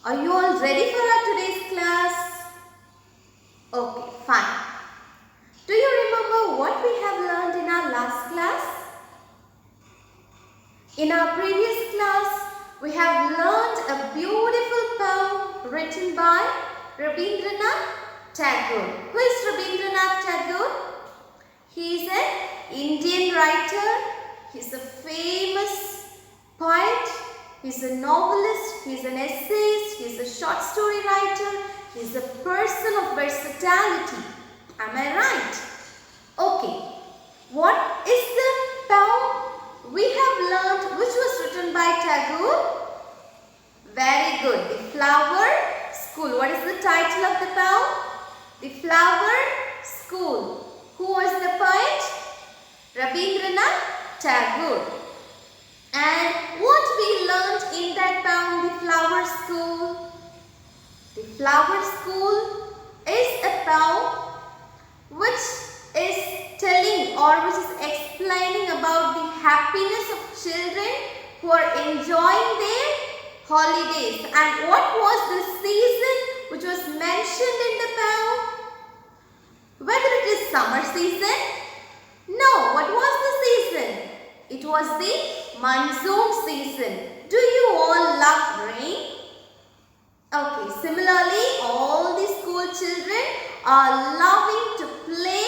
Are you all ready for our today's class? Okay, fine. Do you remember what we have learned in our last class? In our previous class, we have learned a beautiful poem written by Rabindranath Tagore. Who is Rabindranath Tagore? He is an Indian writer. He is a famous poet. He is a novelist. He is an essayist. He is a short story writer. He is a person of versatility. Am I right? Okay. What is the poem we have learned which was written by Tagore? Very good. The Flower School. What is the title of the poem? The Flower School. Who was the poet? Rabindranath Tagore. And what we learned in that poem, The Flower School? The Flower School is a poem which is telling or which is explaining about the happiness of children who are enjoying their holidays. And what was the season which was mentioned in the poem? Whether it is summer season? No. What was the season? It was the monsoon season. Do you all love rain? Okay, similarly, all the school children are loving to play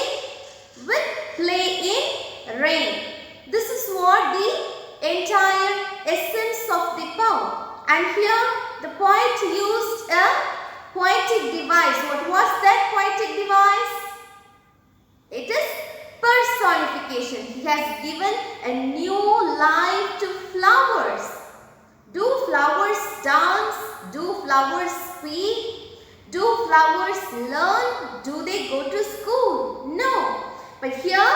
in rain. This is what the entire essence of the poem. And here the poet used a poetic device. What was that poetic device? It is personification. He has given a new life to flowers. Do flowers dance? Do flowers speak? Do flowers learn? Do they go to school? No. But here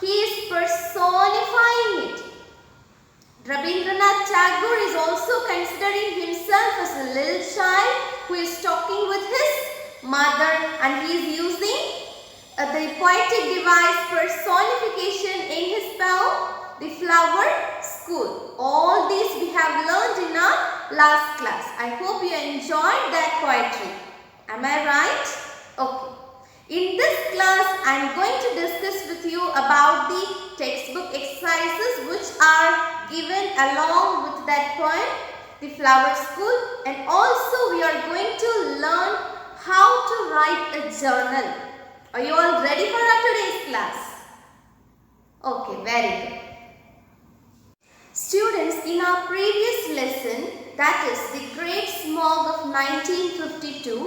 he is personifying it. Rabindranath Tagore is also considering himself as a little child who is talking with his mother, and he is using the poetic device personification in his poem, The Flower School. All these we have learned in our last class. I hope you enjoyed that poetry. Am I right? Okay. In this class, I am going to discuss with you about the textbook exercises which are given along with that poem, The Flower School, and also we are going to learn how to write a journal. Are you all ready for our today's class? Okay, very good. Students, in our previous lesson, that is the Great Smog of 1952,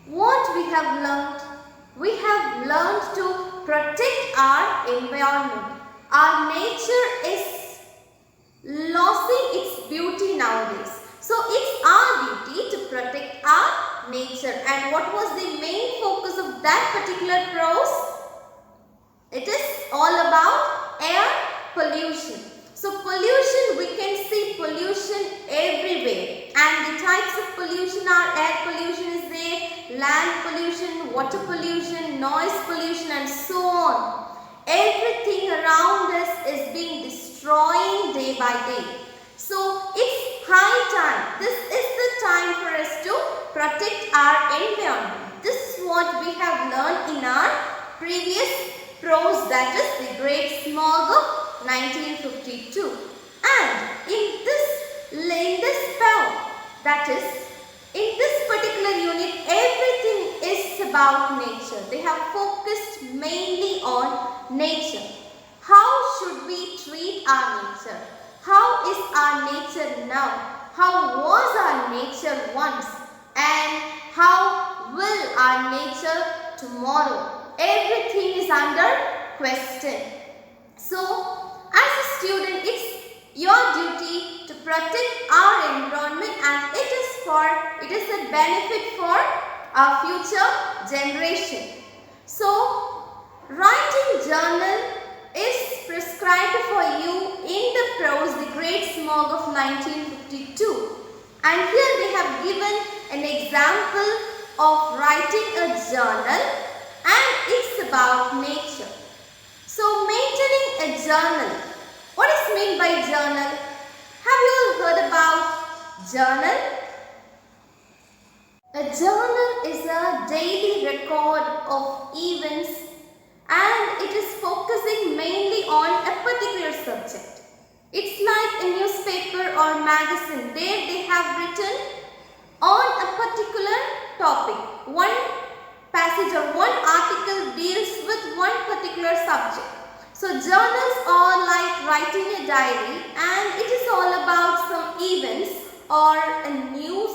what we have learned? We have learned to protect our environment. Our nature is losing its beauty nowadays. So it's our duty to protect our nature. And what was the main focus of that particular prose? It is all about air pollution. So pollution, we can see pollution everywhere. And the types of pollution are air pollution is there, land pollution, water pollution, noise pollution, and so on. Everything around us is being destroying day by day. So it's high time. This is the time for us to protect our environment. This is what we have learned in our previous prose, that is the Great Smog of 1952. And in this poem, that is in this particular unit, everything is about nature. They have focused mainly on nature. How should we treat our nature? How is our nature now? How was our nature once? And how will our nature tomorrow? Everything is under question. So, as a student, it's your duty to protect our environment, and it is a benefit for our future generation. So, writing journal is prescribed for you in the prose, The Great Smog of 1952. And here they have given an example of writing a journal, and it's about nature. So maintaining a journal. What is meant by journal? Have you all heard about journal? A journal is a daily record of events and it is focusing mainly on a particular subject. It's like a newspaper or magazine. There they have written on a particular topic. One passage or one article deals with one particular subject. So journals are like writing a diary and it is all about some events or a news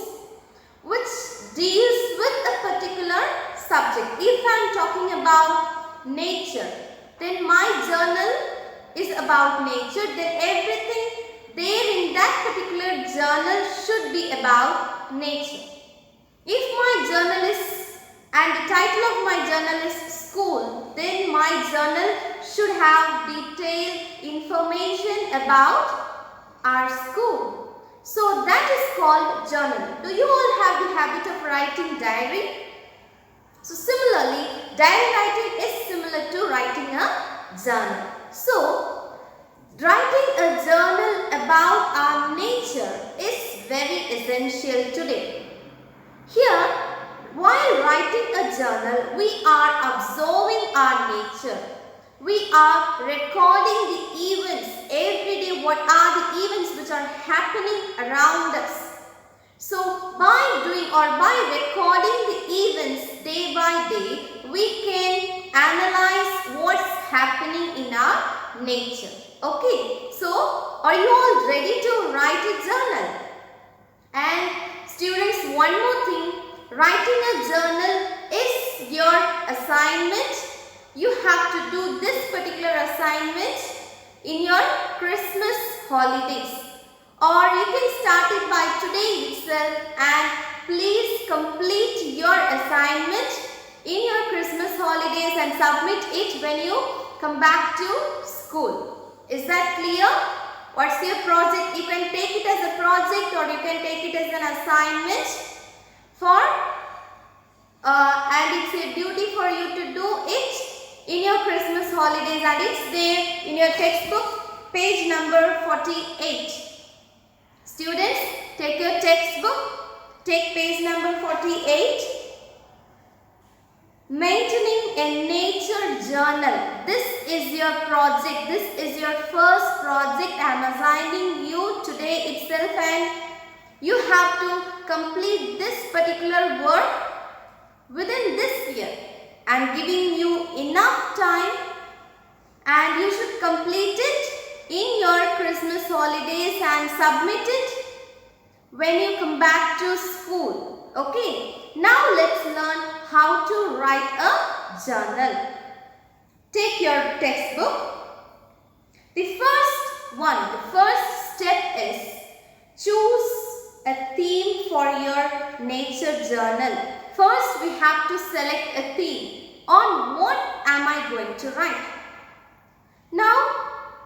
which deals with a particular subject. If I am talking about nature, then my journal is about nature. Then everything there in that particular journal should be about nature. If my journal is, and the title of my journal is school, then my journal should have detailed information about our school. So that is called journal. Do you all have the habit of writing diary? So similarly, diary writing is similar to writing a journal. So writing a journal about our nature is very essential today. Here, while writing a journal, we are observing our nature. We are recording the events every day. What are the events which are happening around us? So by doing or by recording the events day by day, we can analyze what's happening in our nature. Okay, so are you all ready to write a journal? And students, one more thing, writing a journal is your assignment. You have to do this particular assignment in your Christmas holidays, or you can start it by today itself and please complete your assignment in your Christmas holidays and submit it when you come back to school. Is that clear? What's your project? You can take it as a project or you can take it as an assignment and it's a duty for you to do it in your Christmas holidays, and it's there in your textbook, page number 48. Students, take your textbook, take page number 48. Maintaining a nature journal. This is your project. This is your first project I am assigning you today itself, and you have to complete this particular work within this year. I am giving you enough time and you should complete it in your Christmas holidays and submit it when you come back to school. Okay, now let's learn how to write a journal. Take your textbook. The first step is choose a theme for your nature journal. First, we have to select a theme. On what am I going to write? Now,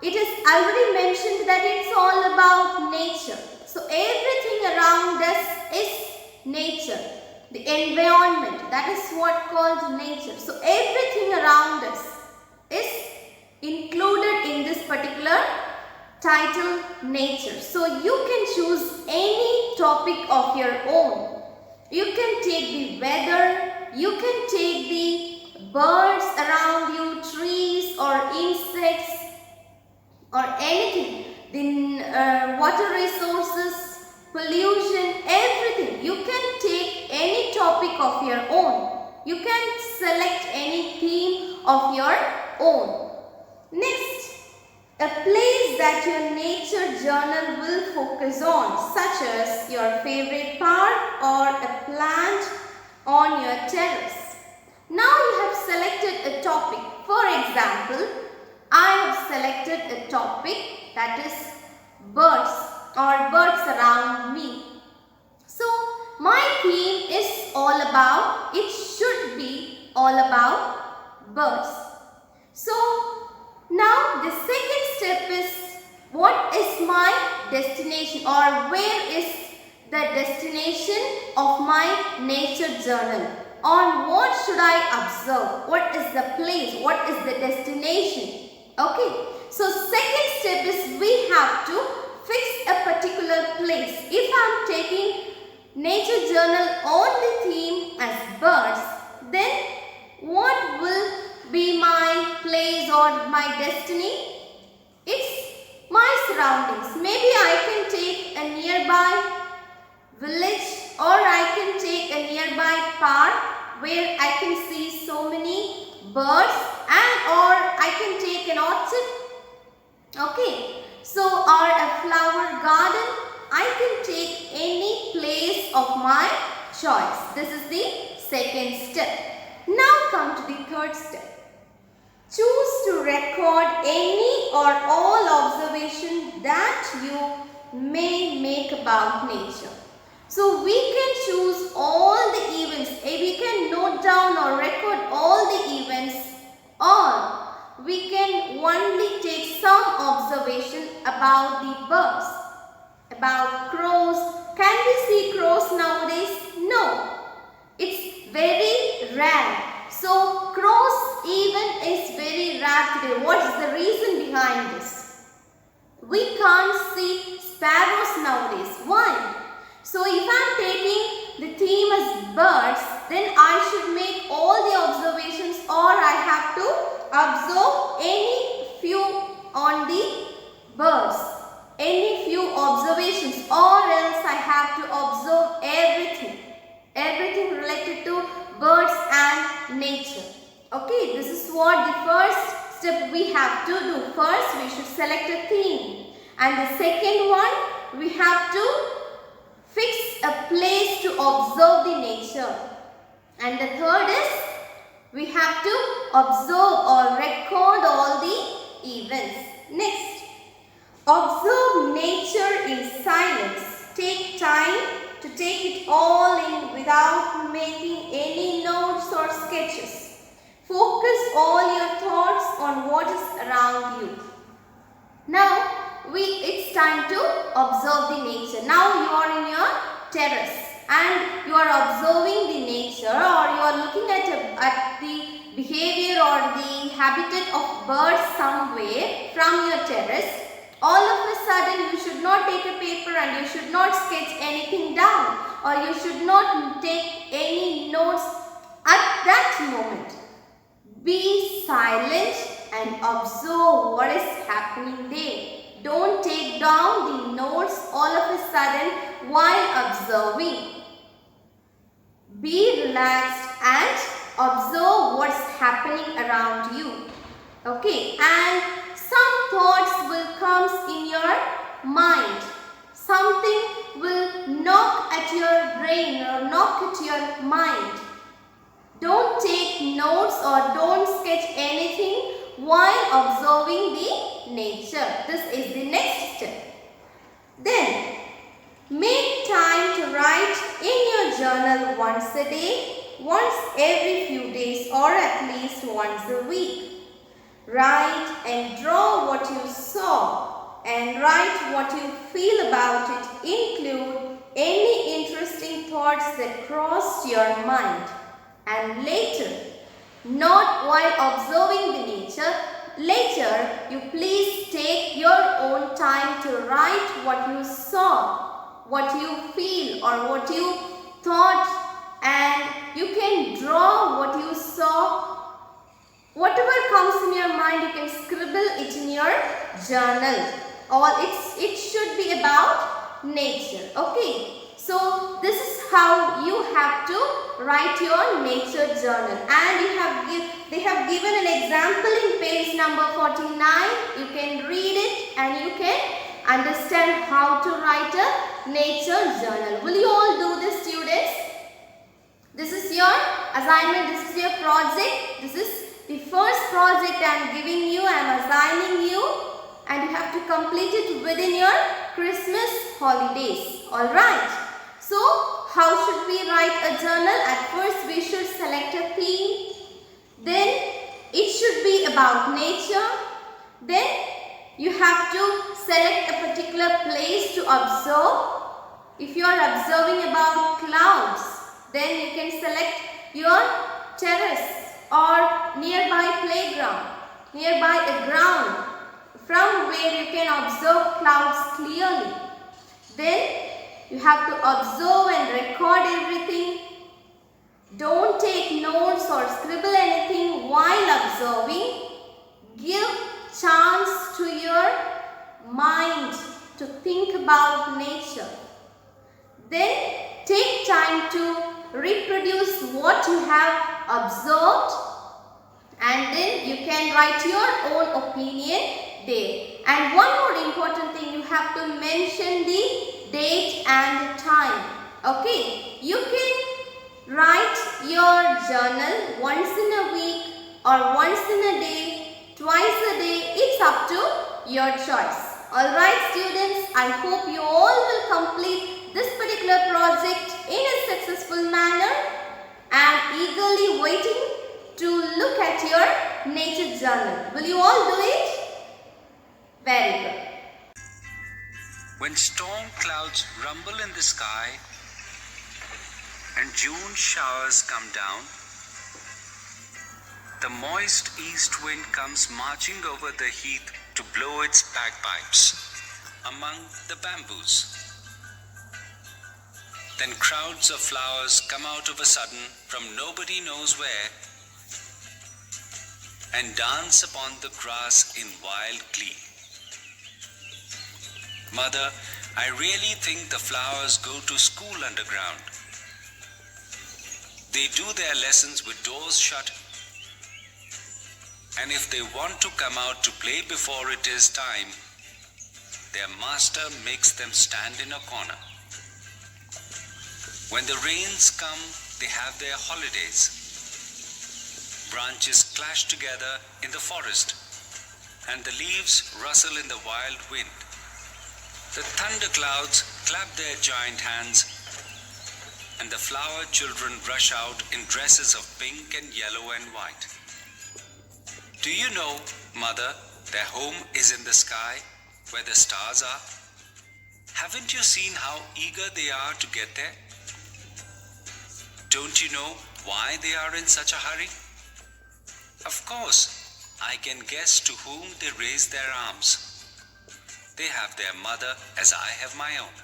it is already mentioned that it's all about nature. So, everything around us is nature. The environment, that is what called nature. So, everything around us is included in this particular title, nature. So, you can choose any topic of your own. You can take the weather, you can take the birds around you, trees or insects or anything, the water resources, pollution, everything. You can take any topic of your own. You can select any theme of your own. Next, a place that your nature journal will focus on, such as your favorite park or a plant on your terrace. Now you have selected a topic. For example, I have selected a topic that is birds or birds around me. So my theme is all about, it should be all about birds. So now the second step is, what is my destination or where is the destination of my nature journal? On what should I observe? What is the place? What is the destination? Okay. So second step is we have to fix a particular place. If I am taking nature journal on the theme as birds, then what will be my place or my destiny? It's my surroundings. Maybe I can take a nearby village, or I can take a nearby park where I can see so many birds, and or I can take an orchard. Okay, so or a flower garden. I can take any place of my choice. This is the second step. Now come to the third step. Choose to record any or all observations that you may make about nature. So we can choose all the events. We can note down or record all the events, or we can only take some observation about the birds, about crows. Can we see crows nowadays? No. It's very rare. So crows even is very rare today. What is the reason behind this? We can't see sparrows nowadays. Why? So if I am taking the theme as birds, then I should make all the observations, or I have to observe any few on the birds, any few observations, or else I have to observe everything related to birds and nature. Okay, this is what the first step we have to do. First, we should select a theme, and the second one, we have to fix a place to observe the nature, and the third is we have to observe or record all the events. Next, observe nature in silence. Take time to take it all in without making any notes or sketches. Focus all your thoughts on what is around you. Now it's time to observe the nature. Now you are in your terrace and you are observing the nature, or you are looking at the behavior or the habitat of birds somewhere from your terrace. All of a sudden you should not take a paper and you should not sketch anything down, or you should not take any notes at that moment. Be silent and observe what is happening there. Don't take down the notes all of a sudden while observing. Be relaxed and observe what's happening around you. Okay, and some thoughts will come in your mind. Something will knock at your brain or knock at your mind. Don't take notes or don't sketch anything while observing the nature. This is the next step. Then, make time to write in your journal once a day, once every few days, or at least once a week. Write and draw what you saw, and write what you feel about it. Include any interesting thoughts that crossed your mind. And later, not while observing the nature, later you please take your own time to write what you saw, what you feel, or what you thought, and you can draw what you saw. Whatever comes in your mind, you can scribble it in your journal. It should be about nature. Okay, so this is how you have to write your nature journal, and they have given an example in page number 49. You can read it and you can understand how to write a nature journal. Will you all do this, students? This is your assignment, this is your project. This is the first project I am giving you, I am assigning you, and you have to complete it within your Christmas holidays. Alright. So, how should we write a journal? At first, we should select a theme. Then, it should be about nature. Then, you have to select a particular place to observe. If you are observing about clouds, then you can select your terrace or nearby playground, nearby a ground from where you can observe clouds clearly. Then You have to observe and record everything. Don't take notes or scribble anything while observing. Give chance to your mind to think about nature. Then take time to reproduce what you have observed, and then you can write your own opinion there. And one more important thing, you have to mention the date and time. Okay, you can write your journal once in a week or once in a day, twice a day. It's up to your choice. Alright students, I hope you all will complete this particular project in a successful manner. I am eagerly waiting to look at your nature journal. Will you all do it? Very good. When storm clouds rumble in the sky and June showers come down, the moist east wind comes marching over the heath to blow its bagpipes among the bamboos. Then crowds of flowers come out of a sudden from nobody knows where and dance upon the grass in wild glee. Mother, I really think the flowers go to school underground. They do their lessons with doors shut, and if they want to come out to play before it is time, their master makes them stand in a corner. When the rains come, they have their holidays. Branches clash together in the forest, and the leaves rustle in the wild wind. The thunderclouds clap their giant hands, and the flower children rush out in dresses of pink and yellow and white. Do you know, Mother, their home is in the sky, where the stars are? Haven't you seen how eager they are to get there? Don't you know why they are in such a hurry? Of course, I can guess to whom they raise their arms. They have their mother as I have my own.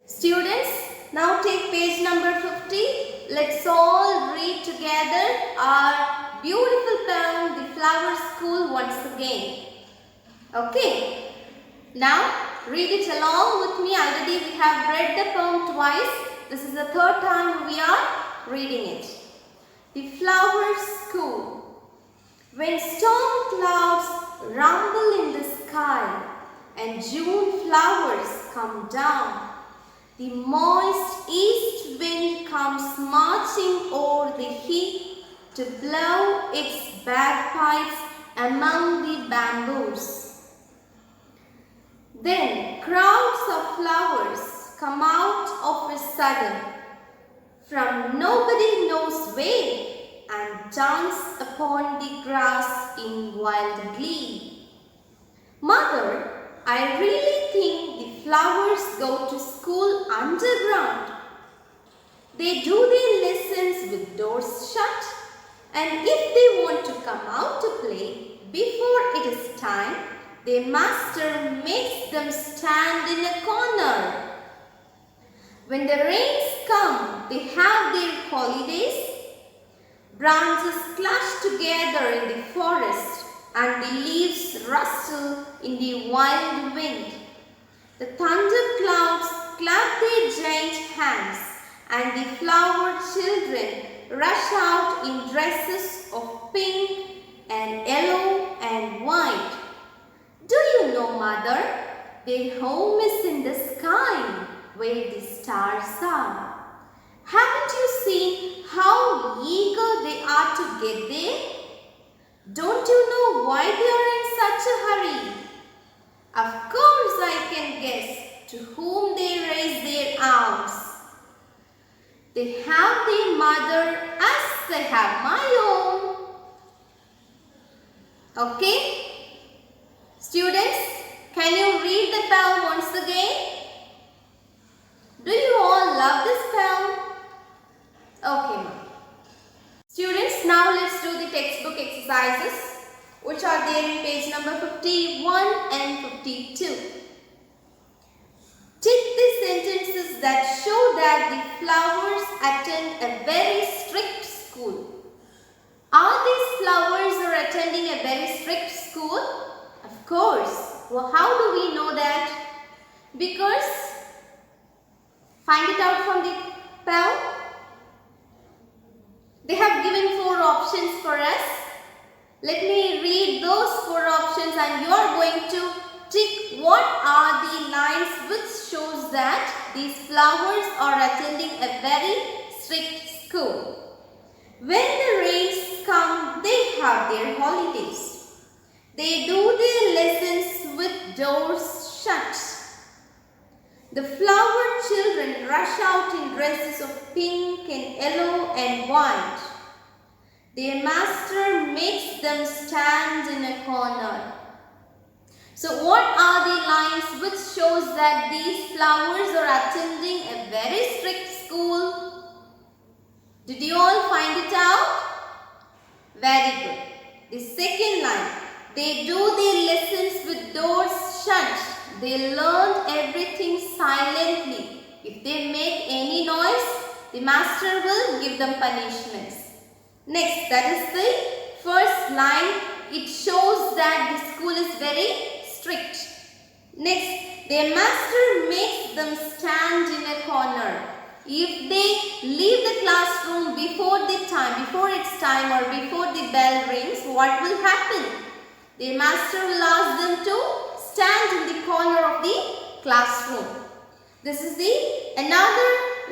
Students, now take page number 50. Let's all read together our beautiful poem, The Flower School, once again. Okay. Now, read it along with me. Already we have read the poem twice. This is the third time we are reading it. The Flower School. When storm clouds rumble in the sky and June flowers come down, the moist east wind comes marching over the heath to blow its bagpipes among the bamboos. Then crowds of flowers come out of a sudden from nobody knows where and dance upon the grass in wild glee. Mother, I really think the flowers go to school underground. They do their lessons with doors shut, and if they want to come out to play before it is time, their master makes them stand in a corner. When the rains come, they have their holidays. Branches clash together in the forest and the leaves rustle in the wild wind. The thunderclouds clap their giant hands and the flower children rush out in dresses of pink and yellow and white. Do you know, Mother, their home is in the sky where the stars are. Haven't you seen how eager they are to get there? Don't you know why they are in such a hurry? Of course I can guess to whom they raise their arms. They have their mother as I have my own. Okay? Students, can you read the poem once again? Do you all love this poem? Okay, ma'am. Students, now let's do the textbook exercises which are there in page number 51 and 52. that the flowers attend a very strict school. Are these flowers attending a very strict school? Of course. Well, how do we know that? Because, find it out from the poem. They have given 4 options for us. Let me read those 4 options and you are going to tick what are the lines which shows that these flowers are attending a very strict school. When the rains come, they have their holidays. They do their lessons with doors shut. The flower children rush out in dresses of pink and yellow and white. Their master makes them stand in a corner. So what are the lines which shows that these flowers are attending a very strict school? Did you all find it out? Very good. The second line, they do their lessons with doors shut. They learn everything silently. If they make any noise, the master will give them punishments. Next, that is the first line. It shows that the school is very strict. Next, their master makes them stand in a corner. If they leave the classroom before its time or before the bell rings, what will happen? Their master will ask them to stand in the corner of the classroom. This is another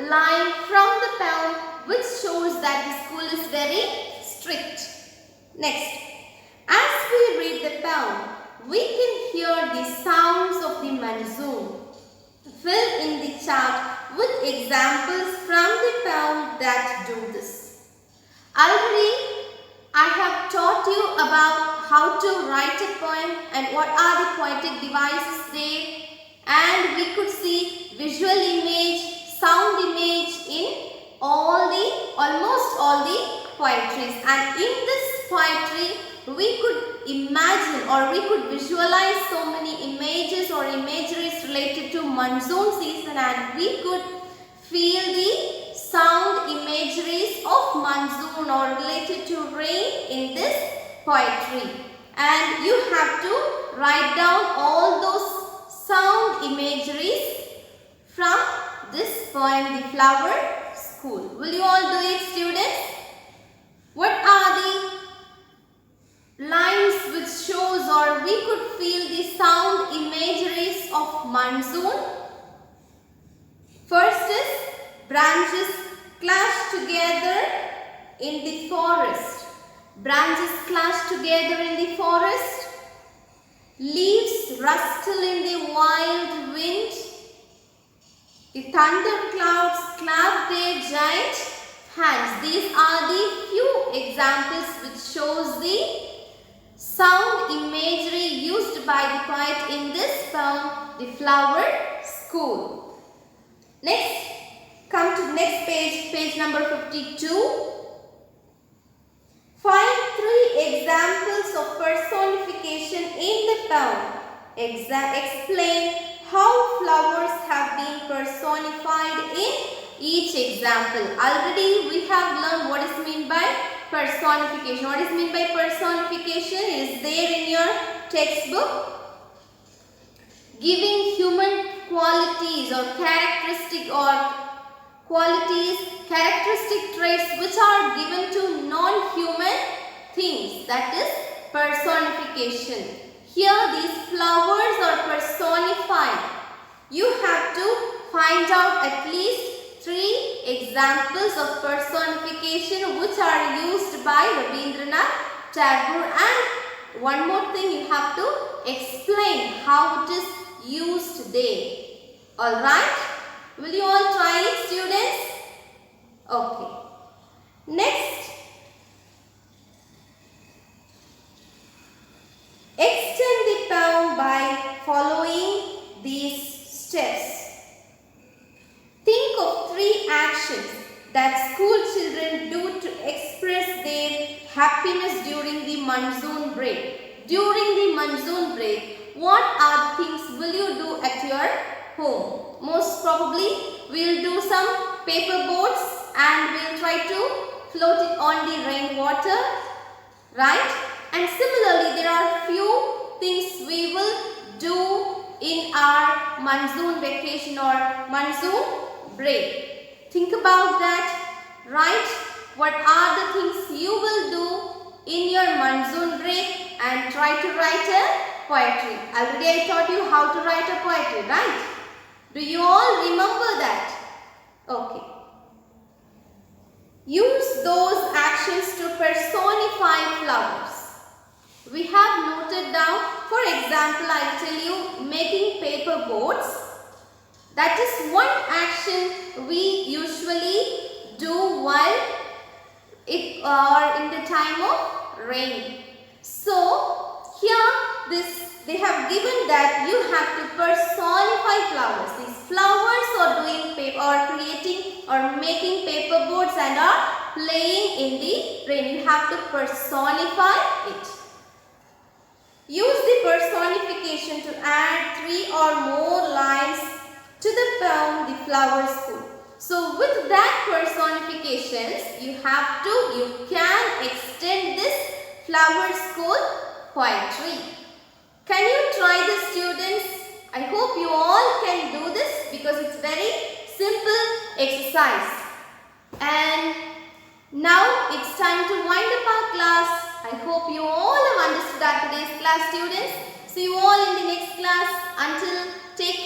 line from the poem which shows that the school is very strict. Next, as we read the poem, we can hear the sounds of the monsoon. Fill in the chart with examples from the poem that do this. Already, I have taught you about how to write a poem and what are the poetic devices there, and we could see visual image, sound image in almost all the poetries, and in this poetry we could imagine or we could visualize so many images or imageries related to monsoon season, and we could feel the sound imageries of monsoon or related to rain in this poetry, and you have to write down all those sound imageries from this poem, The Flower School. Will you all do it, students? What are the lines which shows or we could feel the sound imageries of monsoon? First is branches clash together in the forest. Branches clash together in the forest. Leaves rustle in the wild wind. The thunder clouds clap their giant hands. These are the few examples which shows the sound imagery used by the poet in this poem, The Flower School. Next, come to the next page, page number 52. Find 3 examples of personification in the poem. Explain how flowers have been personified in each example. Already we have learned what is meant by personification. What is meant by personification is there in your textbook. Giving human qualities or characteristic traits which are given to non-human things. That is personification. Here these flowers are personified. You have to find out at least 3 examples of personification which are used by Rabindranath Tagore, and one more thing, you have to explain how it is used there. Alright? Will you all try it, students? Okay. Next, extend the poem by following these steps. Think of 3 actions that school children do to express their happiness during the monsoon break. During the monsoon break, what are the things will you do at your home? Most probably, we will do some paper boats and we'll try to float it on the rainwater, right? And similarly, there are few things we will do in our monsoon vacation or monsoon break. Think about that, right? What are the things you will do in your monsoon break and try to write a poetry. Already I taught you how to write a poetry, right? Do you all remember that? Okay. Use those actions to personify flowers. We have noted down, for example, I tell you making paper boats. That is one action we usually do while in the time of rain. So here they have given that you have to personify flowers. These flowers are doing paper or creating or making paper boats and are playing in the rain. You have to personify it. Use the personification to add 3 or more lines to the poem The Flower School. So with that personifications, you can extend this Flower School poetry. Can you try this, students? I hope you all can do this because it's very simple exercise. And now it's time to wind up our class. I hope you all have understood our today's class, students. See you all in the next class. Until take care.